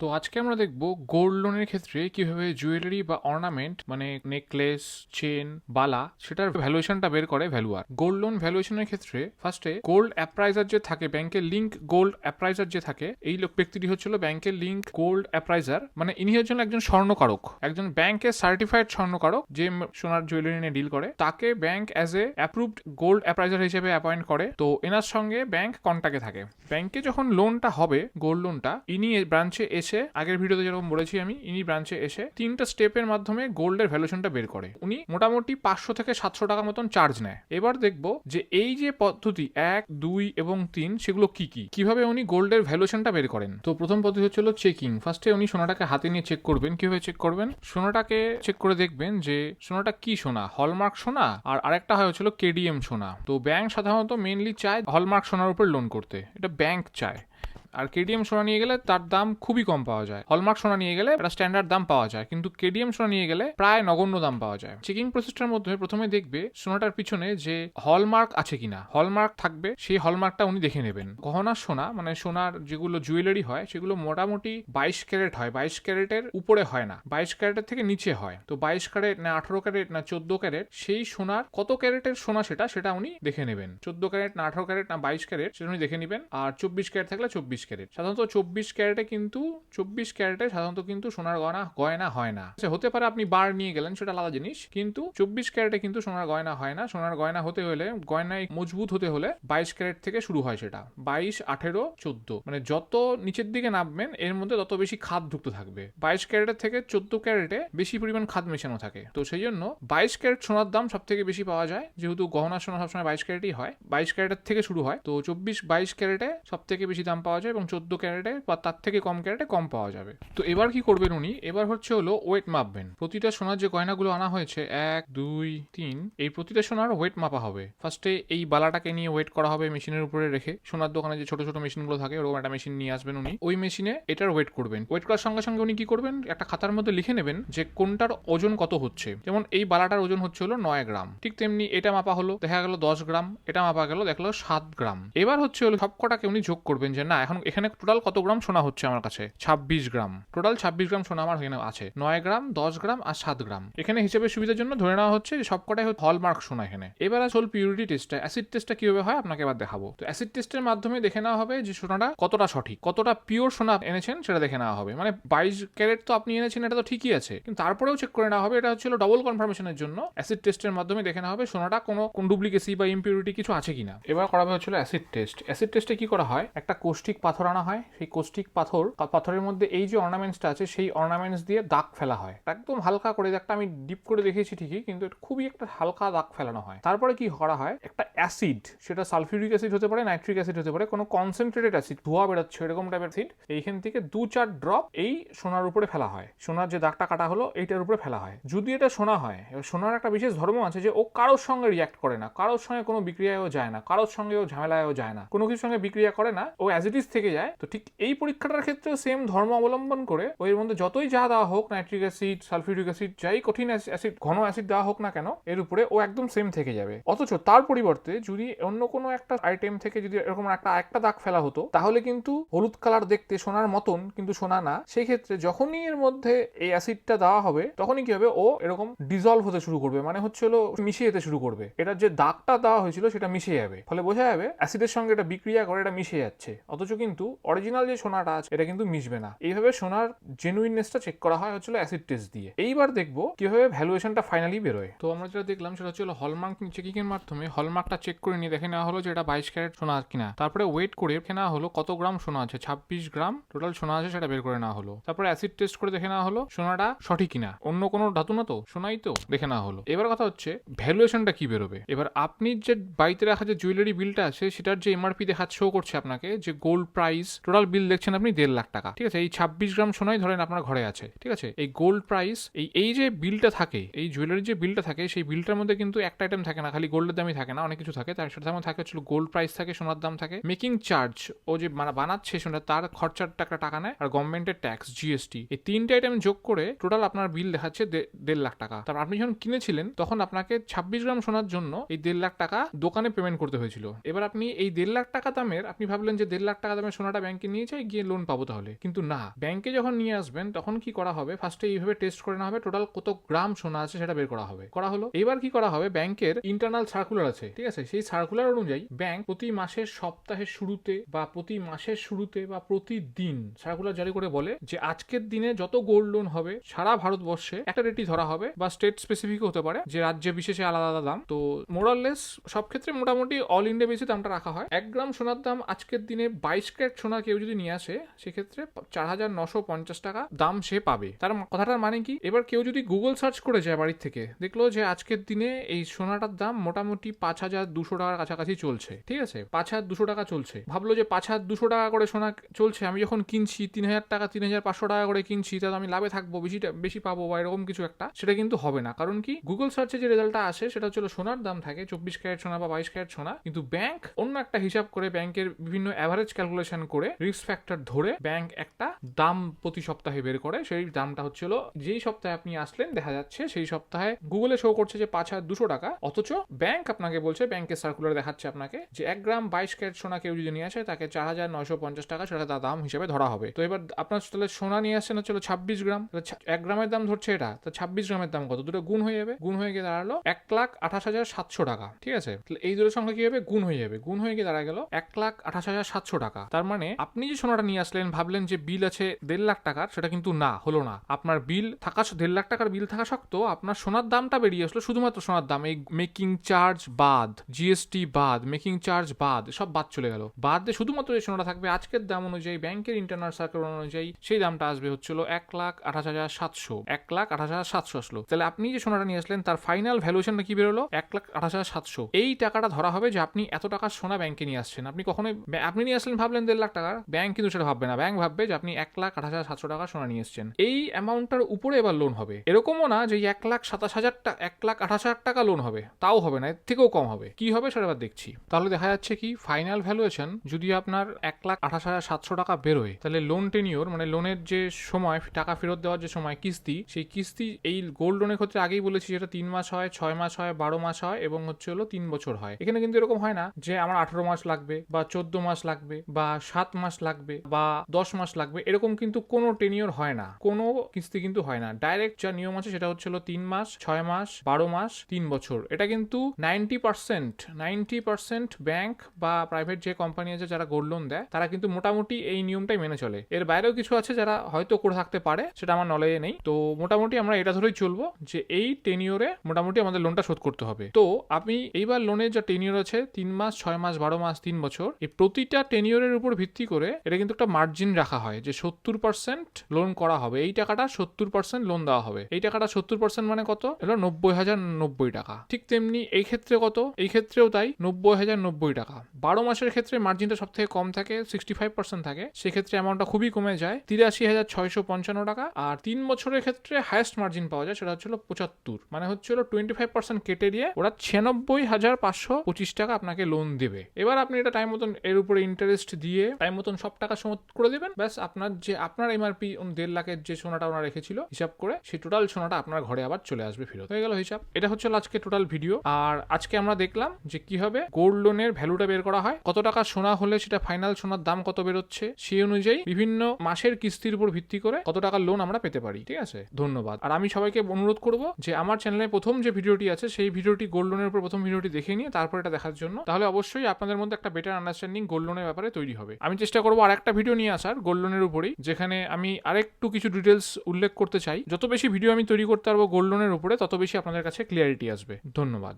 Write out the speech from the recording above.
তো আজকে আমরা দেখব গোল্ড লোনের ক্ষেত্রে কিভাবে জুয়েলারি বা অর্নামেন্ট মানে নেকলেস, চেন, বালা সেটার ভ্যালুয়েশনটা বের করে ভ্যালুয়ার। গোল্ড লোন ভ্যালুয়েশনের ক্ষেত্রে ফার্স্টে গোল্ড অ্যাপ্রাইজার যে থাকে, ব্যাংকের লিঙ্ক গোল্ড অ্যাপ্রাইজার যে থাকে, এই ব্যক্তিটি হচ্ছিল ব্যাংকের লিঙ্ক গোল্ড অ্যাপ্রাইজার, মানে ইনি হচ্ছেন একজন স্বর্ণকারক, একজন ব্যাংকের সার্টিফাইড স্বর্ণকারক যে সোনার জুয়েলারি নিয়ে ডিল করে। তাকে bank as a approved gold appraiser হিসেবে অ্যাপয়েন্ট করে। তো এনার সঙ্গে ব্যাংক কন্ট্যাক্টে থাকে। ব্যাংকে যখন লোনটা হবে, গোল্ড লোনটা, ইনি ব্রাঞ্চে এসে, আগের ভিডিওতে যেরকম বলেছি আমি, ইনি ব্রাঞ্চে এসে 3টা স্টেপের মাধ্যমে গোল্ডের ভ্যালুয়েশনটা বের করে। উনি মোটামুটি 500 থেকে 700 টাকা মতন চার্জ নেয়। এবার দেখবো যে এই যে পদ্ধতি 1, 2 এবং 3 সেগুলো কি কি, কিভাবে উনি গোল্ডের ভ্যালুয়েশনটা বের করেন। তো প্রথম পদ্ধতি হচ্ছিল চেকিং। ফার্স্টে উনি সোনাটাকে হাতে নিয়ে চেক করবেন। কিভাবে চেক করবেন? সোনাটাকে চেক করে দেখবেন যে সোনাটা কি সোনা, হলমার্ক সোনা, আর আরেকটা হয় হচ্ছিল কেডিএম সোনা। তো ব্যাংক সাধারণত মেইনলি চায় হলমার্ক সোনার উপর লোন করতে, এটা ব্যাংক চায়। আর কেডিএম সোনা নিয়ে গেলে তার দাম খুবই কম পাওয়া যায়। হলমার্ক সোনা নিয়ে গেলে একটা স্ট্যান্ডার্ড দাম পাওয়া যায়, কিন্তু কেডিএম সোনা নিয়ে গেলে প্রায় নগণ্য দাম পাওয়া যায়। চেকিং প্রসেসটার মধ্যে প্রথমে দেখবে সোনাটার পিছনে যে হলমার্ক আছে কিনা। হলমার্ক থাকবে, সেই হলমার্কটা উনি দেখে নেবেন। গহনার সোনা মানে সোনার যেগুলো জুয়েলারি হয় সেগুলো মোটামুটি 22 ক্যারেট হয়, 22 ক্যারেটের উপরে হয় না, 22 ক্যারেটের থেকে নিচে হয়। তো 22 ক্যারেট না 18 ক্যারেট না 14 ক্যারেট, সেই সোনার কত ক্যারেটের সোনা সেটা উনি দেখে নেবেন। 14 ক্যারেট না 18 ক্যারেট না 22 ক্যারেট সেটা উনি দেখে নেবেন। আর 24 ক্যারেট থাকলে 24 ক্যারেট। সাধারণত 24 ক্যারেটে সাধারণত কিন্তু সোনার গয়না হয় না। হতে পারে আপনি বার নিয়ে গেলেন, সেটা আলাদা জিনিস, কিন্তু 24 ক্যারেটে কিন্তু সোনার গয়না হয় না। সোনার গয়না হতে হলে, গয়নায় মজবুত হতে হলে 22 ক্যারেট থেকে শুরু হয়। সেটা 22, 18, 14, মানে যত নিচের দিকে নামবেন এর মধ্যে তত বেশি খাদ যুক্ত থাকবে। 22 ক্যারেটের থেকে 14 ক্যারেটে বেশি পরিমাণ খাদ মেশানো থাকে। তো সেই জন্য 22 ক্যারেট সোনার দাম সব থেকে বেশি পাওয়া যায়, যেহেতু গহনার সোনা সবসময় 22 ক্যারেটই হয়। 22 ক্যারেটের থেকে শুরু হয়। তো 22 ক্যারেটে সব থেকে বেশি দাম পাওয়া যায় এবং 14 ক্যারেটে বা তার থেকে কম ক্যারেটে কম পাওয়া যাবে। তো এবার কি করবেন উনি? এবার হচ্ছে হলো ওয়েট মাপবেন। প্রতিটা সোনার যে গয়নাগুলো আনা হয়েছে 1, 2, 3, এই প্রতিটা সোনার ওয়েট মাপা হবে। ফার্স্টে এই বালাটাকে নিয়ে ওয়েট করা হবে মেশিনের উপরে রেখে। সোনার দোকানে যে ছোট ছোট মেশিনগুলো থাকে, ওরকম একটা মেশিন নিয়ে আসবেন উনি। ওই মেশিনে এটার ওয়েট করবেন। ওয়েট করার সঙ্গে সঙ্গে উনি কি করবেন? একটা খাতার মধ্যে লিখে নেবেন যে কোনটার ওজন কত হচ্ছে। যেমন এই বালাটার ওজন হচ্ছে হলো 9 গ্রাম, ঠিক তেমনি এটা মাপা হলো, দেখা গেল 10 গ্রাম, এটা মাপা গেল দেখলো 7 গ্রাম। এবার হচ্ছে হলো সবকটাকে উনি যোগ করবেন যে না, এখন এখানে টোটাল কত গ্রাম সোনা হচ্ছে আমার কাছে? 26 গ্রাম। টোটাল 26 গ্রাম সোনা আমার এখানে আছে। 9 গ্রাম, 10 গ্রাম আর 7 গ্রাম। এখানে হিসেবে সুবিধার জন্য ধরে নেওয়া হচ্ছে যে সবকটাই হলমার্ক সোনা এখানে। এবার আসল পিউরিটি টেস্টটা, অ্যাসিড টেস্টটা কিভাবে হয় আপনাকে এবার দেখাবো। তো অ্যাসিড টেস্টের মাধ্যমে দেখে নেওয়া হবে যে সোনাটা কতটা সঠিক, কতটা পিওর সোনা এনেছেন সেটা দেখে নেওয়া হবে। মানে 22 ক্যারেট তো আপনি এনেছেন, এটা তো ঠিকই আছে, কিন্তু তারপরেও চেক করে নেওয়া হবে। এটা হচ্ছিল ডবল কনফার্মেশনের জন্য অ্যাসিড টেস্টের মাধ্যমে দেখে নেওয়া হবে সোনাটা কোন ডুপ্লিকেসি বা ইম্পিউরিটি কিছু আছে কিনা। এবার করা হচ্ছিল অ্যাসিড টেস্ট। অ্যাসিড টেস্টে কি করা হয়? একটা কৌষ্টিক পাথর আনা হয়। সেই কৌষ্টিক পাথরের মধ্যে এই যে অর্নামেন্টসটা আছে সেই অর্নামেন্টস দিয়ে দাগ ফেলা হয়, একদম হালকা করে। একটা আমি ডিপ করে দেখিয়েছি ঠিকই, কিন্তু খুবই একটা হালকা দাগ ফেলানো হয়। তারপরে কি করা হয়? একটা অ্যাসিড, সেটা সালফিউরিক অ্যাসিড হতে পারে, নাইট্রিক অ্যাসিড হতে পারে, কোনো কনসেন্ট্রেটেড অ্যাসিড, ধোয়া বেরোচ্ছে এরকম টাইপের অ্যাসিড, এইখান থেকে 2-4 ড্রপ এই সোনার উপরে ফেলা হয়। সোনার যে দাগটা কাটা হলো এইটার উপরে ফেলা হয়। যদি এটা সোনা হয়, এবার সোনার একটা বিশেষ ধর্ম আছে যে ও কারোর সঙ্গে রিয়াক্ট করে না, কারোর সঙ্গে কোনো বিক্রিয়ায়ও যায় না, কারোর সঙ্গেও ঝামেলায়ও যায় না, কোনো কিছুর সঙ্গে বিক্রিয়া করে না, ও অ্যাজ ইট ইজ থেকে যায়। তো ঠিক এই পরীক্ষাটার ক্ষেত্রেও সেম ধর্ম অবলম্বন করে ওই এর মধ্যে যতই যা দেওয়া হোক, নাইট্রিক অ্যাসিড, সালফিউরিক অ্যাসিড, যাই কঠিন অ্যাসিড, ঘন অ্যাসিড দেওয়া হোক না কেন, এর উপরে ও একদম সেম থেকে যাবে। অথচ তার পরিবর্তে যদি অন্য কোনো একটা আইটেম থেকে যদি এরকম একটা দাগ ফেলা হতো, তাহলে কিন্তু হলুদ কালার দেখতে সোনার মতন, কিন্তু সোনা না। সেই ক্ষেত্রে যখনই এর মধ্যে এই অ্যাসিডটা দেওয়া হবে, তখনই কি হবে? ও এরকম ডিজলভ হতে শুরু করবে, মানে হচ্ছে হলো মিশে যেতে শুরু করবে। এটার যে দাগটা দেওয়া হয়েছিল সেটা মিশে যাবে, ফলে বোঝা যাবে অ্যাসিডের সঙ্গে এটা বিক্রিয়া করে এটা মিশে যাচ্ছে। অথচ কিন্তু অরিজিনাল যে সোনাটা আছে এটা কিন্তু মিশবে না। এইভাবে সোনার জেনুইননেসটা চেক করা হয় হচ্ছিল অ্যাসিড টেস্ট দিয়ে। এইবার দেখবো কিভাবে ভ্যালুয়েশনটা ফাইনালি বেরোয়। তো আমরা যেটা দেখলাম সেটা হচ্ছে হলমার্ক চেকিং এর মাধ্যমে হলমার্কটা চেক করে নিয়ে দেখে নেওয়া হলো যে এটা 22 ক্যারেট সোনা কিনা। তারপরে ওয়েট করে দেখে নেওয়া হলো কত গ্রাম সোনা আছে, 26 গ্রাম টোটাল সোনা আছে, সেটা বের করে নেওয়া হলো। তারপরে অ্যাসিড টেস্ট করে দেখে নেওয়া হলো সোনাটা সঠিক কিনা, অন্য কোনো ধাতু না তো, সোনাই তো, দেখে নেওয়া হলো। এবার কথা হচ্ছে ভ্যালুয়েশনটা কি বেরোবে। এবার আপনি যে বাড়িতে রাখা যে জুয়েলারি বিলটা আছে সেটার যে এমআরপি শো করছে আপনাকে, যে গোল্ড প্রাইস টোটাল বিল দেখছেন আপনি 1.5 লাখ টাকা, ঠিক আছে। এই 26 গ্রাম সোনাই ধরেন আপনার ঘরে আছে, ঠিক আছে। এই গোল্ড প্রাইস, এই যে বিলটা থাকে, এই জুয়েলারির যে বিলটা থাকে, সেই বিলটার মধ্যে কিন্তু একটা আইটেম থাকে না, খালি গোল্ডের দামই থাকে না, অনেক কিছু থাকে। তার সাথে থাকে হচ্ছে গোল্ড প্রাইস থাকে, সোনার দাম থাকে, মেকিং চার্জ, ও যে বানাচ্ছে সোনা তার খরচার টাকা নেয়, আর গভর্নমেন্টের ট্যাক্স, জিএসটি, এই 3টে আইটেম যোগ করে টোটাল আপনার বিল দেখাচ্ছে 1.5 লাখ টাকা। তারপর আপনি যখন কিনেছিলেন তখন আপনাকে 26 গ্রাম সোনার জন্য এই 1.5 লাখ টাকা দোকানে পেমেন্ট করতে হয়েছিল। এবার আপনি এই 1.5 লাখ টাকা দামের, আপনি ভাবলেন যে 1.5 লাখ টাকা দামের দামে সোনাটা ব্যাংকে নিয়ে যাই, গিয়ে লোন পাবো তাহলে। কিন্তু না, ব্যাংকে যখন নিয়ে আসবেন তখন কি করা হবে, ফার্স্টে এইভাবে টেস্ট করে নেওয়া হবে, টোটাল কত গ্রাম সোনা আছে সেটা বের করা হবে। করা হলো, এবার কি করা হবে, ব্যাংকের ইন্টারনাল সার্কুলার আছে, ঠিক আছে, সেই সার্কুলার অনুযায়ী ব্যাংক প্রতি মাসের সপ্তাহের শুরুতে বা প্রতি মাসের শুরুতে বা প্রতিদিন সার্কুলার জারি করে বলে যে আজকের দিনে যত গোল্ড লোন হবে সারা ভারতবর্ষে একটা রেটই ধরা হবে, বা স্টেট স্পেসিফিক হতে পারে, যে রাজ্য বিশেষে আলাদা আলাদা দাম। তো মোরাললেস সব ক্ষেত্রে মোটামুটি অল ইন্ডিয়া বেসে দামটা রাখা হয়। 1 গ্রাম সোনার দাম আজকের দিনে 22 ক্যারেট সোনা কেউ যদি নিয়ে আসে সেক্ষেত্রে 4,950 টাকা দাম সে পাবে। তার কথাটার মানে কি, এবার কেউ যদি গুগল সার্চ করে যায় বাড়ির থেকে, দেখলো যে আজকের দিনে এই সোনাটার দাম মোটামুটি 5,200 টাকার কাছাকাছি চলছে, ঠিক আছে, 5,200 টাকা চলছে, ভাবলো যে 5,200 টাকা করে সোনা চলছে, আমি যখন কিনছি 3,000 টাকা 3,500 টাকা করে কিনছি, তাহলে আমি লাভে থাকবো, বেশি পাবো বা এরকম কিছু একটা, সেটা কিন্তু হবে না। কারণ কি, গুগল সার্চে যে রেজাল্টটা আসে সেটা হচ্ছে সোনার দাম থাকে 24 ক্যারেট সোনা বা 22 ক্যারেট সোনা, কিন্তু ব্যাংক অন্য একটা হিসাব করে, ব্যাংকের বিভিন্ন অ্যাভারেজ ক্যালকুলেশন করে, রিস্ক ফ্যাক্টর ধরে ব্যাংক একটা দাম প্রতি সপ্তাহে বের করে। সেই দামটা হচ্ছিল যেই সপ্তাহে আপনি আসলেন দেখা যাচ্ছে সেই সপ্তাহে গুগলে শো করছে যে 5,200 টাকা, অথচ ব্যাংক আপনাকে বলছে, ব্যাংকের সার্কুলার দেখাচ্ছে আপনাকে যে 1 গ্রাম 22 ক্যারেট সোনা কেউ যদি নিয়ে আসে তাকে 4,950 টাকা সেটা তার দাম হিসেবে ধরা হবে। তো এবার আপনার তাহলে সোনা নিয়ে আসছেন হচ্ছিল 26 গ্রাম, 1 গ্রামের দাম ধরছে এটা, তো 26 গ্রামের দাম কত, দুটো গুণ হয়ে যাবে, গুণ হয়ে গিয়ে দাঁড়ালো 1,28,700 টাকা, ঠিক আছে। এই দুটো সংখ্যা কি হবে, গুণ হয়ে যাবে, গুণ হয়ে গিয়ে দাঁড়া গেল 1,28,700 টাকা। তার মানে আপনি যে সোনাটা নিয়ে আসলেন ভাবলেন যে বিল আছে 1.5 লাখ টাকার, সেটা কিন্তু না, হলো না। আপনার বিল থাকা 1.5 লাখ টাকার বিল থাকা সত্ত্বেও আপনার সোনার দামটা বেরিয়ে আসলো শুধুমাত্র সোনার দাম, এই মেকিং চার্জ বাদ, জিএসটি বাদ, মেকিং চার্জ বাদ, সব বাদ চলে গেল, বাদ দিয়ে শুধুমাত্র যে সোনাটা থাকবে আজকের দাম অনুযায়ী, ব্যাংকের ইন্টারনাল সার্কুলার অনুযায়ী, সেই দামটা আসবে হচ্ছিল 1,28,700, 1,28,700 আসলো। তাহলে আপনি যে সোনাটা নিয়ে আসলেন তার ফাইনাল ভ্যালুয়েশনটা কি বেরোলো, 1,28,700। এই টাকাটা ধরা হবে যে আপনি এত টাকার সোনা ব্যাংকে নিয়ে আসছেন। আপনি কখনোই, আপনি নিয়ে আসলেন ভাবলেন 1.5 লাখ টাকা, ব্যাংক কিন্তু সেটা ভাববে না, ব্যাংক ভাববে যে আপনি 1,28,700 টাকা সোনা নিয়ে এসছেন। এই অ্যামাউন্টটার উপরে এবার লোন হবে, এরকমও না যে 1,27,000 টাকা 1,28,000 টাকা লোন হবে, তাও হবে না, এর থেকেও কম হবে। কি হবে সেটা এবার দেখছি। তাহলে দেখা যাচ্ছে কি, ফাইনাল ভ্যালুয়েশন যদি আপনার 1,28,700 টাকা বেরোয়, তাহলে লোন টেনিওর মানে লোনের যে সময়, টাকা ফেরত দেওয়ার যে সময়, কিস্তি, সেই কিস্তি এই গোল্ড লোনের ক্ষেত্রে আগেই বলেছি যেটা 3 মাস হয়, 6 মাস হয়, 12 মাস হয় এবং হচ্ছে হলো 3 বছর হয়। এখানে কিন্তু এরকম হয় না যে আমার 18 মাস লাগবে বা 14 মাস লাগবে বা 7 মাস লাগবে বা 10 মাস লাগবে, এরকম কিন্তু কোনো টেনিওর হয় না, কোনো কিস্তি কিন্তু হয় না। ডাইরেক্ট যা নিয়ম আছে সেটা হচ্ছে হলো 3 মাস, 6 মাস, 12 মাস, 3 বছর। এটা কিন্তু 90% ব্যাংক বা প্রাইভেট যে কোম্পানি আছে যারা গোল্ড লোন দেয় তারা কিন্তু মোটামুটি এই নিয়মটাই মেনে চলে। এর বাইরেও কিছু আছে যারা হয়তো করে থাকতে পারে, সেটা আমার নলেজে নেই। তো মোটামুটি আমরা এটা ধরেই চলবো যে এই টেনিওরে মোটামুটি আমাদের লোনটা শোধ করতে হবে। তো আপনি এইবার লোনের যা টেনিওর আছে 3 মাস, 6 মাস, 12 মাস, 3 বছর, এই প্রতিটা টেনিওরের উপর ভিত্তি করে এটা কিন্তু একটা মার্জিন রাখা হয় যে 70% লোন করা হবে, এই টাকাটা 70% লোন দেওয়া হবে। এই টাকাটা 70% মানে কত, হলো 90,090 টাকা। ঠিক তেমনি এই ক্ষেত্রে কত, এই ক্ষেত্রেও তাই 90,090 টাকা। 12 মাসের ক্ষেত্রে মার্জিনটা সব থেকে কম থাকে, 65% থাকে, সেক্ষেত্রে অ্যামাউন্টটা খুবই কমে যায়, 83,655 টাকা। আর 3 বছরের ক্ষেত্রে হাইয়েস্ট মার্জিন পাওয়া যায়, সেটা হচ্ছিল 75, মানে হচ্ছিল 25% কেটে দিয়ে ওরা 96,525 টাকা আপনাকে লোন দেবে। এবার আপনি এটা টাইম মতন এর উপরে ইন্টারেস্ট দিয়ে টাইম মতন সব টাকা শোধ করে দেবেন, ব্যাস আপনার এমআরপি 1.5 লাখের যে সোনাটা ওরা রেখেছিল হিসাব করে, সেই টোটাল সোনাটা আপনার ঘরে আবার চলে আসবে, ফেরত হয়ে গেল হিসাব। এটা হচ্ছে আজকে টোটাল ভিডিও। আর আজকে আমরা দেখলাম যে কিভাবে গোল্ড লোনের ভ্যালুটা বের করা হয়, কত টাকা সোনা হলে সেটা ফাইনাল সোনার দাম কত বেরোচ্ছে, সেই অনুযায়ী বিভিন্ন মাসের কিস্তির উপর ভিত্তি করে কত টাকা লোন আমরা পেতে পারি। ঠিক আছে, ধন্যবাদ। আর আমি সবাইকে অনুরোধ করব যে আমার চ্যানেলে প্রথম যে ভিডিওটি আছে সেই ভিডিওটি গোল্ড লোনের উপর প্রথম ভিডিওটি দেখে নিয়ে তারপর এটা দেখার জন্য, তাহলে অবশ্যই আপনাদের মধ্যে একটা বেটার আন্ডারস্ট্যান্ডিং গোল্ড লোনের ব্যাপারে তৈরি হবে। আমি চেষ্টা করবো আর একটা ভিডিও নিয়ে আসার গোল্ড লোনের উপরেই, যেখানে আমি আরেকটু কিছু ডিটেলস উল্লেখ করতে চাই। যত বেশি ভিডিও আমি তৈরি করতে পারবো গোল্ড লোনের উপরে, তত বেশি আপনাদের কাছে ক্লিয়ারিটি আসবে। ধন্যবাদ।